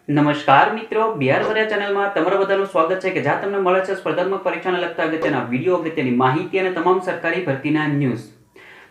નમસ્કાર મિત્રો, બિહાર વરિયા ચેનલમાં તમારા બધાનું સ્વાગત છે કે જ્યાં તમને મળે છે સ્પર્ધાત્મક પરીક્ષાને લગતા અગત્યના વિડીયો, અગત્યની માહિતી અને તમામ સરકારી ભરતીના ન્યૂઝ.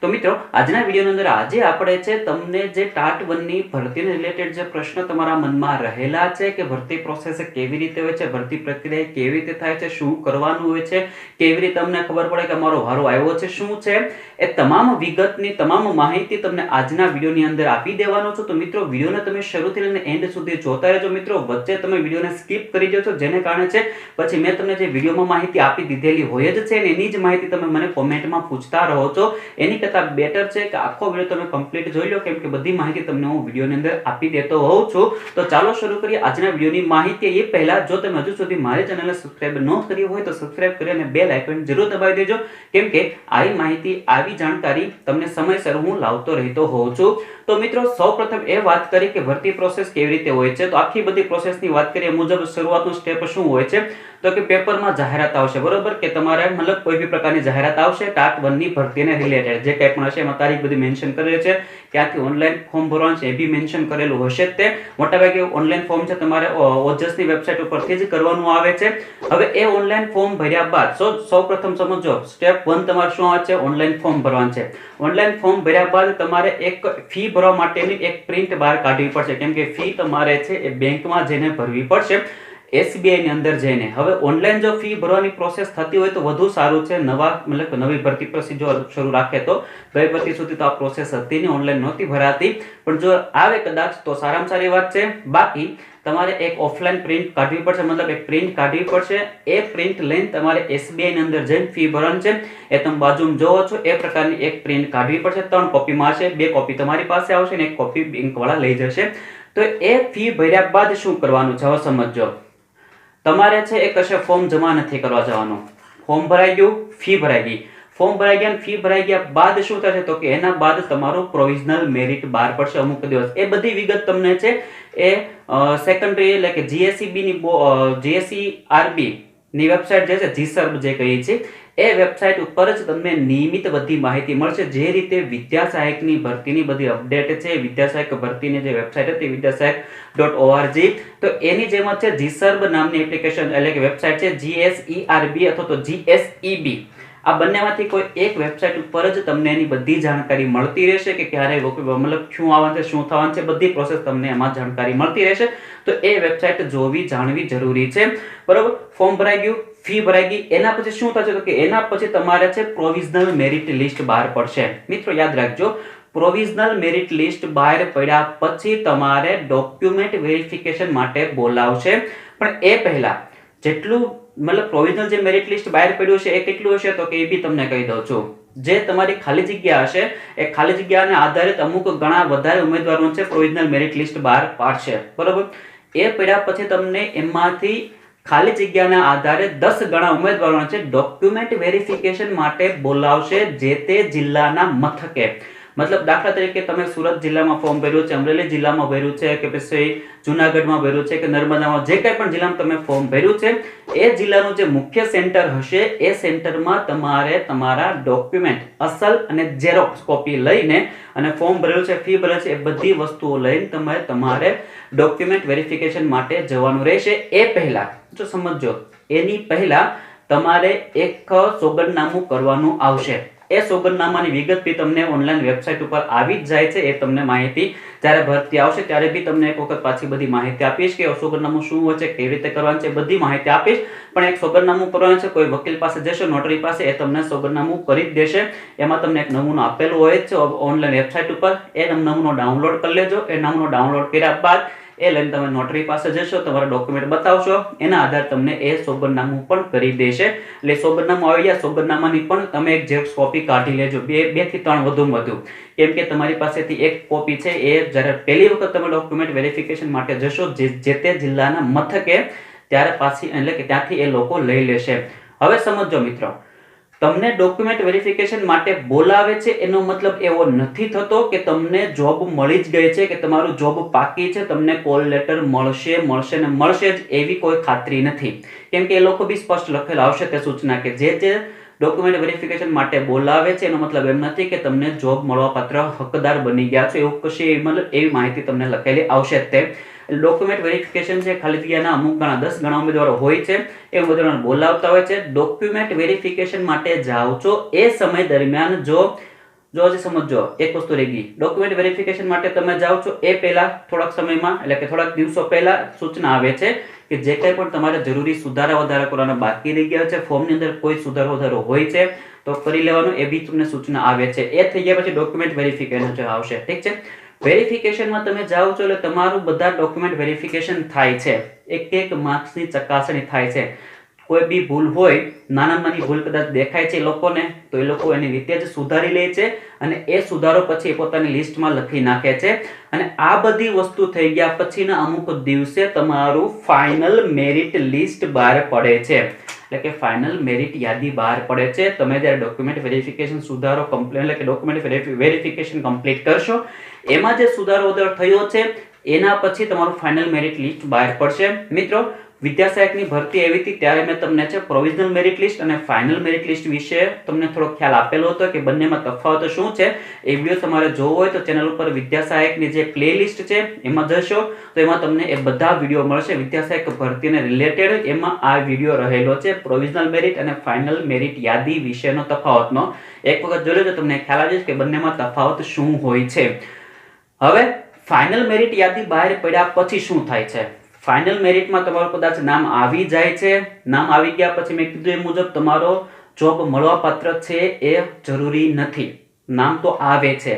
તો મિત્રો, આજના વિડીયોની અંદર આજે આપણે છે તમને જે ટાટ 1 ની ભરતીને રિલેટેડ જે પ્રશ્ન તમારા મનમાં રહેલા છે કે ભરતી પ્રોસેસ કેવી રીતે હોય છે, ભરતી પ્રક્રિયા કેવી રીતે થાય છે, શું કરવાનું હોય છે, કેવી રીતે તમને ખબર પડે કે અમારો વારો આવ્યો છે, શું છે, એ તમામ વિગતની તમામ માહિતી તમને આજના વિડીયોની અંદર આપી દેવાનો છું. તો મિત્રો, વિડીયોને તમે શરૂથી લઈને એન્ડ સુધી જોતા રહેજો. મિત્રો, વચ્ચે તમે વિડીયોને સ્કીપ કરી દો છો, જેને કારણે છે પછી મેં તમને જે વિડીયોમાં માહિતી આપી દીધેલી હોય જ છે ને એની જ માહિતી તમે મને કોમેન્ટમાં પૂછતા રહો છો. એની બેટર છે કે આખો વિડીયો તમે કમ્પ્લીટ જોઈ લો, કેમ કે બધી માહિતી તમને હું વિડીયોની અંદર આપી દેતો હોઉં છું. તો ચાલો શરૂ કરીએ આજના વિડીયોની માહિતી. એ પહેલા જો તમે હજુ સુધી મારી ચેનલને સબસ્ક્રાઇબ ન કરી હોય તો સબસ્ક્રાઇબ કરી અને બેલ આઇકન જરૂર દબાવી દેજો, કેમ કે આવી માહિતી, આવી જાણકારી તમને સમયસર હું લાવતો રહેતો હોઉં છું. તો મિત્રો, સૌપ્રથમ એ વાત કરી કે ભરતી પ્રોસેસ કેવી રીતે હોય છે. તો આખી બધી પ્રોસેસની વાત કરીએ મુજબ શરૂઆતનો સ્ટેપ શું હોય છે તો કે પેપરમાં જાહેરાત આવશે, બરોબર, કે તમારે મતલબ કોઈ બી પ્રકારની જાહેરાત આવશે ટાટ 1 ની ભરતીને રિલેટેડ જે કંઈ પણ હશે એમાં તારીખ બધી મેન્શન કરેલી છે, ક્યાંથી ઓનલાઈન ફોર્મ ભરવાનું છે એ બી મેન્શન કરેલું હશે. તે મોટાભાગે ઓનલાઈન ફોર્મ છે તમારે ઓજસની વેબસાઇટ ઉપરથી જ કરવાનું આવે છે. હવે એ ઓનલાઈન ફોર્મ ભર્યા બાદ સૌપ્રથમ સમજો સ્ટેપ 1 તમારે શું આવે છે, ઓનલાઈન ફોર્મ ભરવાનું છે. ઓનલાઈન ફોર્મ ભર્યા બાદ તમારે એક ફી ભરવા માટેની એક પ્રિન્ટ બહાર કાઢવી પડશે, કેમ કે ફી તમારે છે એ બેંકમાં જઈને ભરવી પડશે, SBI ની અંદર જઈને. હવે ઓનલાઈન જો ફી ભરવાની પ્રોસેસ થતી હોય તો વધુ સારું છે. નવી ભરતી પછી જો શરૂ રાખે તો ગઈ ભરતી સુધી તો આ પ્રોસેસ હતી ને, ઓનલાઈન નહોતી ભરાતી, પણ જો આવે કદાચ તો સારામાં સારી વાત છે. બાકી તમારે એક ઓફલાઈન પ્રિન્ટ કાઢવી પડશે, મતલબ એક પ્રિન્ટ કાઢવી પડશે. એ પ્રિન્ટ લઈને તમારે SBI ની અંદર જઈને ફી ભરવાની છે. એ તમે બાજુમાં જોવો છો એ પ્રકારની એક પ્રિન્ટ કાઢવી પડશે. 3 કોપીમાં હશે, 2 કોપી તમારી પાસે આવશે ને 1 કોપી બેંકવાળા લઈ જશે. તો એ ફી ભર્યા બાદ શું કરવાનું છે હવે સમજો. તમારે છે એ કશે ફોર્મ જમા નથી કરવા જવાનું. ફોર્મ ભરાઈ ગયું, ફી ભરાઈ ગઈ. ફોર્મ ભરાઈ ગયા, ફી ભરાઈ ગયા બાદ શું થશે તો કે એના બાદ તમારું પ્રોવિઝનલ મેરિટ બહાર પડશે અમુક દિવસ. એ બધી વિગત તમને છે એ સેકન્ડરી એટલે કે GSERB ની વેબસાઇટ જે છે, GSERB જે કહીએ છીએ એ વેબસાઇટ ઉપર જ તમને નિયમિત બધી માહિતી મળશે. જે રીતે વિદ્યા સહાયકની ભરતીની બધી અપડેટ છે, વિદ્યા સહાયક ભરતીની જે વેબસાઇટ હતી vidyasahak.org, તો એની જેમ જ છે GSERB નામની એપ્લિકેશન એટલે કે વેબસાઇટ છે, GSERB અથવા તો GSEB. આ બંનેમાંથી કોઈ એક વેબસાઇટ ઉપર જ તમને એની બધી જાણકારી મળતી રહેશે કે ક્યારે મતલબ શું આવવાનું છે, શું થવાનું છે, બધી પ્રોસેસ તમને એમાં જાણકારી મળતી રહેશે. તો એ વેબસાઇટ જોવી, જાણવી જરૂરી છે, બરોબર. ફોર્મ ભરાઈ ગયું, ફી ભરાઈ ગઈ, એના પછી શું થશે તો કે એના પછી તમારે છે પ્રોવિઝનલ મેરિટ લિસ્ટ બહાર પડશે. મિત્રો યાદ રાખજો, પ્રોવિઝનલ મેરિટ લિસ્ટ બહાર પડ્યા પછી તમારે ડોક્યુમેન્ટ વેરિફિકેશન માટે બોલાવશે. પણ એ પહેલા જેટલું મતલબ પ્રોવિઝનલ જે મેરિટ લિસ્ટ બહાર પડ્યું છે એ કેટલું હશે તો કે એ બી તમને કહી દઉં છું. જે તમારી ખાલી જગ્યા હશે એ ખાલી જગ્યાને આધારિત અમુક ઘણા વધારે ઉમેદવારો છે પ્રોવિઝનલ મેરિટ લિસ્ટ બહાર પાડશે, બરોબર. એ પડ્યા પછી તમને એમાંથી ખાલી જગ્યાના આધારે 10 ગણા ઉમેદવારો છે ડોક્યુમેન્ટ વેરિફિકેશન માટે બોલાવશે જે તે જિલ્લાના મથકે. મતલબ દાખલા તરીકે તમે સુરત જિલ્લામાં ફોર્મ ભર્યું છે, અમરેલી જિલ્લામાં ભર્યું છે, કે પછી જુનાગઢમાં ભર્યું છે, કે નર્મદામાં, જે કંઈ પણ જિલ્લામાં તમે ફોર્મ ભર્યું છે એ જિલ્લાનું જે મુખ્ય સેન્ટર હશે એ સેન્ટરમાં તમારે તમારા ડોક્યુમેન્ટ અસલ અને ઝેરોક્સ કોપી લઈને અને ફોર્મ ભરેલું છે, ફી ભરેલ છે, એ બધી વસ્તુઓ લઈને તમારે ડોક્યુમેન્ટ વેરિફિકેશન માટે જવાનું રહેશે. એ પહેલા જો સમજો, એની પહેલા તમારે એક સોગંદનામું કરવાનું આવશે. એ સોગંદનામાની વિગત બી તમને ઓનલાઈન વેબસાઇટ ઉપર આવી જ જાય છે. એ તમને માહિતી જ્યારે ભરતી આવશે ત્યારે બી તમને એક વખત પાછી બધી માહિતી આપીશ કે સોગંદનામું શું હોય છે, કેવી રીતે કરવાનું છે, બધી માહિતી આપીશ. પણ એક સોગંદનામું કરવાનું છે, કોઈ વકીલ પાસે જશો, નોટરી પાસે, એ તમને સોગંદનામું કરી જ દેશે. એમાં તમને એક નમૂનો આપેલો હોય છે ઓનલાઈન વેબસાઇટ ઉપર. એ નમૂનો ડાઉનલોડ કરી લેજો. એ નમૂનો ડાઉનલોડ કર્યા બાદ એ લઈને તમે નોટરી પાસે જશો, તમારા ડોક્યુમેન્ટ બતાવશો, એના આધારે તમને એ સોગંદનામું પણ કરી દેશે. એટલે સોગંદનામું આવી ગયા, સોગંદનામાની પણ તમે એક ઝેરોક્સ કોપી કાઢી લેજો, 2 થી 3 વધુમાં વધુ, કેમ કે તમારી પાસેથી એક કોપી છે એ જ્યારે પહેલી વખત તમે ડોક્યુમેન્ટ વેરિફિકેશન માટે જશો જે તે જિલ્લાના મથકે, ત્યારે પાછી એટલે કે ત્યાંથી એ લોકો લઈ લેશે. હવે સમજો મિત્રો, તમને ડોક્યુમેન્ટ વેરિફિકેશન માટે બોલાવે છે એનો મતલબ એવો નથી થતો કે તમને જોબ મળી જ ગઈ છે, કે તમારું જોબ પાકી છે, તમને કોલ લેટર મળશે ને મળશે જ એવી કોઈ ખાતરી નથી. કેમ કે એ લોકો બી સ્પષ્ટ લખેલ આવશે તે સૂચના કે જે ડોક્યુમેન્ટ વેરિફિકેશન માટે બોલાવે છે એનો મતલબ એમ નથી કે તમને જોબ મળવા પાત્ર હકદાર બની ગયા છો, એવું કશી મતલબ એવી માહિતી તમને લખેલી આવશે જ તે. ડોક્યુમેન્ટ વેરિફિકેશન છે ખાલી જગ્યાના અમુક ગણા 10 ગણા ઉમેદવારો હોય છે એ ઉમેદવારોને બોલાવતા હોય છે. ડોક્યુમેન્ટ વેરિફિકેશન માટે જાઓ છો એ સમય દરમિયાન જો સમજો એક વસ્તુ રહી ગઈ. ડોક્યુમેન્ટ વેરિફિકેશન માટે તમે જાઓ છો એ પહેલા થોડાક સમયમાં એટલે કે થોડાક દિવસો પહેલા સૂચના આવે છે કે જે કંઈ પણ તમારે જરૂરી સુધારા વધારા કરવાના બાકી રહી ગયા છે, ફોર્મની અંદર કોઈ સુધારો વધારો હોય છે તો કરી લેવાનું, એ બી તમને સૂચના આવે છે. એ થઈ ગયા પછી ડોક્યુમેન્ટ વેરિફિકેશન આવશે. ઠીક છે. વેરિફિકેશનમાં તમે જાઓ છો એટલે તમારું બધા ડોક્યુમેન્ટ વેરિફિકેશન થાય છે, એક માર્ક્સની ચકાસણી થાય છે. કોઈ બી ભૂલ હોય, નાનામાં ભૂલ કદાચ દેખાય છે લોકોને તો એ લોકો એની રીતે જ સુધારી લે છે અને એ સુધારો પછી પોતાની લિસ્ટમાં લખી નાખે છે. અને આ બધી વસ્તુ થઈ ગયા પછીના અમુક દિવસે તમારું ફાઇનલ મેરિટ લિસ્ટ બહાર પડે છે, એટલે કે ફાઇનલ મેરિટ યાદી બહાર પડે છે. તમે જ્યારે ડોક્યુમેન્ટ વેરિફિકેશન સુધારો કમ્પ્લીટ એટલે કે ડોક્યુમેન્ટ વેરિફિકેશન કમ્પ્લીટ કરશો એમાં જે સુધારો વધારો થયો છે એના પછી તમારું ફાઇનલ મેરિટ લિસ્ટ બહાર પડશે. મિત્રો, વિદ્યા સહાયકની ભરતી આવી હતી ત્યારે મેં તમને છે પ્રોવિઝનલ મેરિટ લિસ્ટ અને ફાઇનલ મેરિટ લિસ્ટ વિશે તમને થોડો ખ્યાલ આપેલો હતો કે બંનેમાં તફાવત શું છે. એ વિડીયો તમારે જોવો હોય તો ચેનલ ઉપર વિદ્યા સહાયકની જે પ્લે લિસ્ટ છે એમાં જશો તો એમાં તમને એ બધા વિડીયો મળશે વિદ્યા સહાયક ભરતીને રિલેટેડ. એમાં આ વિડીયો રહેલો છે પ્રોવિઝનલ મેરિટ અને ફાઇનલ મેરિટ યાદી વિશેનો તફાવતનો. એક વખત જોજો તો તમને ખ્યાલ આવી જશે કે બંનેમાં તફાવત શું હોય છે. હવે ફાઇનલ મેરિટ યાદી બહાર પડ્યા પછી શું થાય છે? ફાઇનલ મેરિટમાં તમારું કદાચ નામ આવી જાય છે. નામ આવી ગયા પછી મેં કીધું એ મુજબ તમારો જોબ મળવા પાત્ર છે એ જરૂરી નથી, નામ તો આવે છે.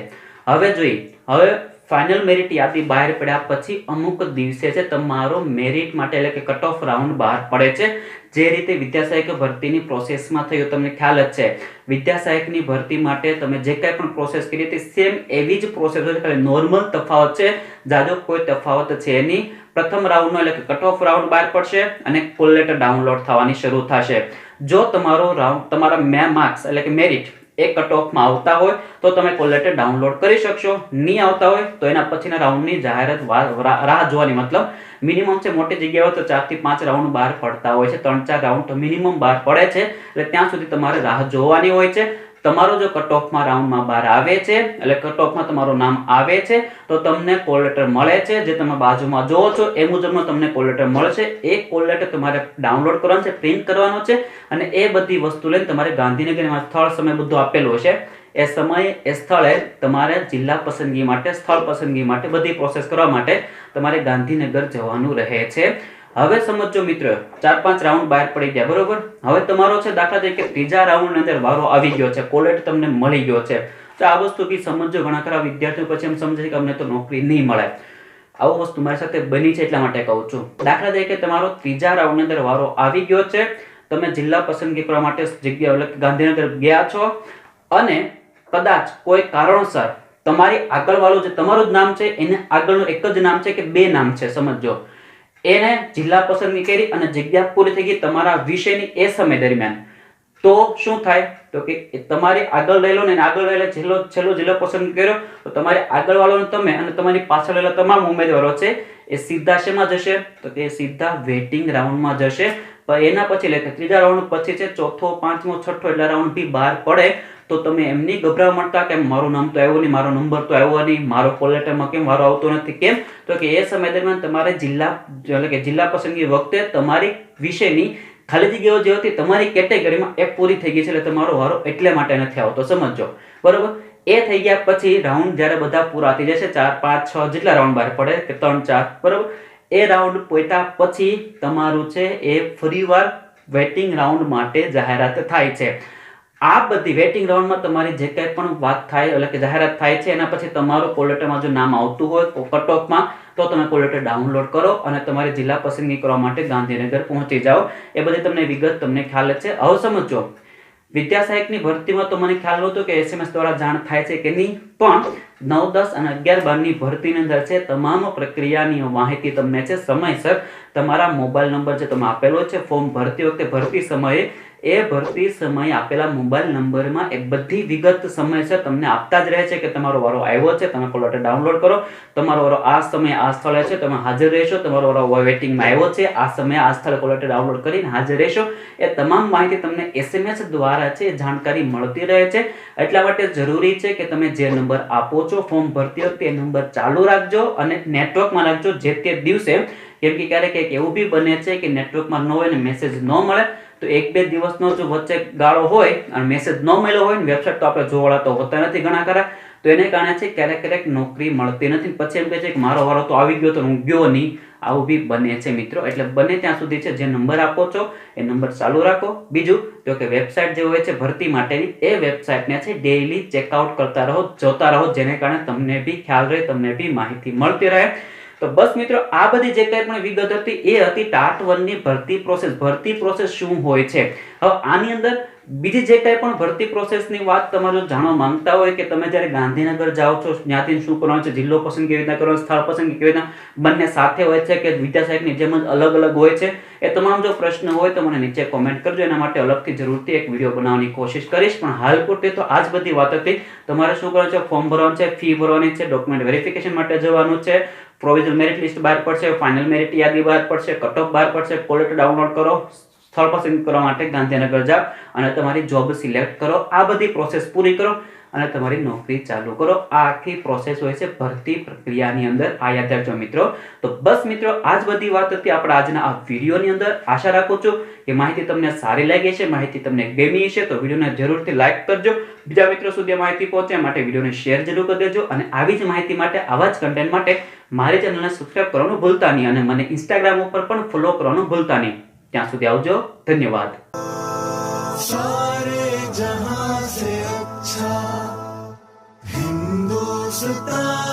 હવે ફાઇનલ મેરિટ યાદી બહાર પડ્યા પછી અમુક દિવસે છે તમારો મેરિટ માટે એટલે કે કટ ઓફ રાઉન્ડ બહાર પડે છે. જે રીતે વિદ્યા સહાયક ભરતીની પ્રોસેસમાં થયું તમને ખ્યાલ જ છે. વિદ્યા સહાયકની ભરતી માટે તમે જે કંઈ પણ પ્રોસેસ કરી હતી સેમ એવી જ પ્રોસેસ હોય છે, નોર્મલ તફાવત છે, જાજો કોઈ તફાવત છે નહીં. પ્રથમ રાઉન્ડનો એટલે કે કટ ઓફ રાઉન્ડ બહાર પડશે અને કોલ લેટર ડાઉનલોડ થવાની શરૂ થશે. જો તમારા માર્ક્સ એટલે કે મેરિટ એ કટ ઓફમાં આવતા હોય તો તમે કોલ લેટર ડાઉનલોડ કરી શકશો. નહીં આવતા હોય તો એના પછીના રાઉન્ડની જાહેરાત રાહ જોવાની. મતલબ મિનિમમ છે મોટી જગ્યાએ તો 4 થી 5 રાઉન્ડ બહાર પડતા હોય છે, 3-4 રાઉન્ડ તો મિનિમમ બહાર પડે છે. એટલે ત્યાં સુધી તમારે રાહ જોવાની હોય છે. તમારો જો કટ ઓફમાં રાઉન્ડમાં બહાર આવે છે એટલે કટ ઓફમાં તમારું નામ આવે છે તો તમને કોલ લેટર મળે છે. જે તમે બાજુમાં જોવો છો એ મુજબનો તમને કોલ લેટર મળશે. એ કોલ લેટર તમારે ડાઉનલોડ કરવાનો છે, પ્રિન્ટ કરવાનો છે અને એ બધી વસ્તુ લઈને તમારે ગાંધીનગરમાં સ્થળ સમય બધું આપેલું હશે. એ સમયે એ સ્થળે તમારે જિલ્લા પસંદગી માટે, સ્થળ પસંદગી માટે બધી પ્રોસેસ કરવા માટે તમારે ગાંધીનગર જવાનું રહે છે. હવે સમજો મિત્રો, 4-5 રાઉન્ડ બહાર પડી ગયા, બરોબર. હવે તમારો છે દાખલા તરીકે ત્રીજા રાઉન્ડની અંદર વારો આવી ગયો છે, કોલ લેટર તમને મળી ગયો છે. તો આ વસ્તુ બી સમજો. ઘણા ખરા વિદ્યાર્થીઓ પછી એમ સમજે કે અમને તો નોકરી નહીં મળે. આવું વસ્તુ મારી સાથે બની છે એટલા માટે કહું છું. દાખલા તરીકે તમારો ત્રીજા રાઉન્ડની અંદર વારો આવી ગયો છે, તમે જિલ્લા પસંદગી કરવા માટે જગ્યા એટલે ગાંધીનગર ગયા છો અને કદાચ કોઈ કારણસર તમારી આગળ વાળું જે તમારું જ નામ છે એને આગળનું એક જ નામ છે કે 2 નામ છે સમજો, એને જિલ્લા પસંદગી કરી અને જગ્યા પૂરી થઈ ગઈ તમારા વિષયની એ સમય દરમિયાન, તો શું થાય તો કે તમારી આગળ રહેલો ને આગળ રહેલા છેલ્લો જિલ્લો પસંદ કર્યો તો તમારી આગળ વાળો તમે અને તમારી પાછળ રહેલા તમામ ઉમેદવારો છે એ સીધા શેમાં જશે તો કે સીધા વેટિંગ રાઉન્ડમાં જશે. એના પછી એટલે ત્રીજા રાઉન્ડ પછી છે ચોથો, પાંચમો, છઠ્ઠો એટલા રાઉન્ડ બી બહાર પડે તો તમે એમની ગભરાવા મળતા કે મારું નામ તો આવ્યું નહીં, મારો નંબર તો આવ્યો નહીં, મારો કોલ લેટરમાં કેમ મારો આવતો નથી, કેમ તો કે એ સમય દરમિયાન તમારે જિલ્લા પસંદગી વખતે તમારી વિષયની ખાલી જગ્યાઓ જે હતી તમારી કેટેગરીમાં એ પૂરી થઈ ગઈ છે એટલે તમારો વારો એટલે માટે નથી આવતો સમજો, બરોબર. એ થઈ ગયા પછી રાઉન્ડ જ્યારે બધા પૂરા થઈ જશે 4, 5, 6 જેટલા રાઉન્ડ બહાર પડે કે 3, 4, બરોબર. એ રાઉન્ડ પોઈતા પછી તમારું છે એ ફરીવાર વેટિંગ રાઉન્ડ માટે જાહેરાત થાય છે. આ બધી વેટિંગ રાઉન્ડમાં તમારી જે કંઈ પણ વાત થાય એટલે કે જાહેરાત થાય છે એના પછી તમારું કોલ લેટરમાં જો નામ આવતું હોય કટ ઓફમાં તો તમે કોલ લેટર ડાઉનલોડ કરો અને તમારી જિલ્લા પસંદગી કરવા માટે ગાંધીનગર પહોંચી જાઓ. એ બધી તમને વિગત તમને ખ્યાલ છે. હવે સમજો વિદ્યા સહાયકની ભરતીમાં તો મને ખ્યાલ નહોતો કે SMS દ્વારા જાણ થાય છે કે નહીં, પણ 9, 10 અને 11, 12ની ભરતીની અંદર છે તમામ પ્રક્રિયાની માહિતી તમને છે સમયસર તમારા મોબાઈલ નંબર જે તમે આપેલો છે ફોર્મ ભરતી વખતે ભરતી સમયે એ ભરતી સમયે આપેલા મોબાઈલ નંબરમાં એ બધી વિગત સમયસર તમને આપતા જ રહે છે કે તમારો વારો આવ્યો છે, તમે કોલ લેટર ડાઉનલોડ કરો, તમારો વારો આ સમયે આ સ્થળે છે, તમે હાજર રહેશો, તમારો વારો વેટિંગમાં આવ્યો છે, આ સમયે આ સ્થળે કોલ લેટર ડાઉનલોડ કરીને હાજર રહેશો. એ તમામ માહિતી તમને SMS દ્વારા છે જાણકારી મળતી રહે છે. એટલા માટે જરૂરી છે કે તમે જે નંબર આપો છો ફોર્મ ભરતી વખતે એ નંબર ચાલુ રાખજો અને નેટવર્કમાં રાખજો જે તે દિવસે. કેમ કે ક્યારેક એવું બી બને છે કે નેટવર્કમાં ન હોય ને મેસેજ ન મળે, તો 1-2 દિવસનો જો વચ્ચે ગાળો હોય અને મેસેજ ન મળ્યો હોય ને, વેબસાઇટ તો આપણે જોવાળા તો હોતા નથી ઘણા ખરા, તો એને કારણે છે ક્યારેક નોકરી મળતી નથી. પછી એમ કહે છે કે મારો વારો તો આવી ગયો તો હું ગયો નહીં, આવું બી બને છે મિત્રો. એટલે બને ત્યાં સુધી છે જે નંબર આપો છો એ નંબર ચાલુ રાખો. બીજું તો કે વેબસાઇટ જે હોય છે ભરતી માટેની, એ વેબસાઇટને છે ડેઈલી ચેકઆઉટ કરતા રહો, જોતા રહો, જેને કારણે તમને બી ખ્યાલ રહે, તમને બી માહિતી મળતી રહે. તો બસ મિત્રો, આ બધી જે કંઈ પણ વિગત હતી એ હતી ટાટ 1 ની ભરતી પ્રોસેસ. ભરતી પ્રોસેસ શું હોય છે. હવે આની અંદર બીજી જે કંઈ પણ ભરતી પ્રોસેસની વાત તમારે જાણવા માંગતા હોય કે તમે જ્યારે ગાંધીનગર જાઓ છો ત્યાંથી શું કરવાનું છે, જિલ્લો પસંદ કેવી રીતના કરવાનો, સ્થળ પસંદ કેવી રીતના, બંને સાથે હોય છે કે વિદ્યાસાગરની જેમ જ અલગ અલગ હોય છે, એ તમામ જો પ્રશ્ન હોય તો મને નીચે કોમેન્ટ કરજો. એના માટે અલગથી જરૂરથી એક વિડીયો બનાવવાની કોશિશ કરીશ. પણ હાલ પૂરતી તો આ જ બધી વાત હતી. તમારે શું કરવાનું છે, ફોર્મ ભરવાનું છે, ફી ભરવાની છે, ડોક્યુમેન્ટ વેરિફિકેશન માટે જવાનું છે, પ્રોવિઝનલ મેરિટ લિસ્ટ બહાર પડશે, ફાઇનલ મેરિટ યાદી બહાર પડશે, કટ ઓફ બહાર પડશે, કોલ લેટર ડાઉનલોડ કરો, સ્થળ પસંદ કરવા માટે ગાંધીનગર જાઓ અને તમારી જોબ સિલેક્ટ કરો. આ બધી પ્રોસેસ પૂરી કરો અને તમારી નોકરી ચાલુ કરો. આ આખી પ્રોસેસ હોય છે ભરતી પ્રક્રિયાની અંદર. આ યાદ રાખજો મિત્રો. તો બસ મિત્રો, આ જ બધી વાત હતી આપણા આજના આ વિડીયોની અંદર. આશા રાખું છું કે માહિતી તમને સારી લાગી છે, માહિતી તમને ગમી છે. તો વિડીયોને જરૂરથી લાઈક કરજો, બીજા મિત્રો સુધી માહિતી પહોંચે માટે વિડીયોને શેર જરૂર કરી દેજો. અને આવી જ માહિતી માટે, આવા જ કન્ટેન્ટ માટે મારી ચેનલને સબસ્ક્રાઇબ કરવાનું ભૂલતા નહીં અને મને ઇન્સ્ટાગ્રામ ઉપર પણ ફોલો કરવાનું ભૂલતા નહીં. ત્યાં સુધી આવજો. ધન્યવાદ. सारे जहां से अच्छा हिंदुस्तान.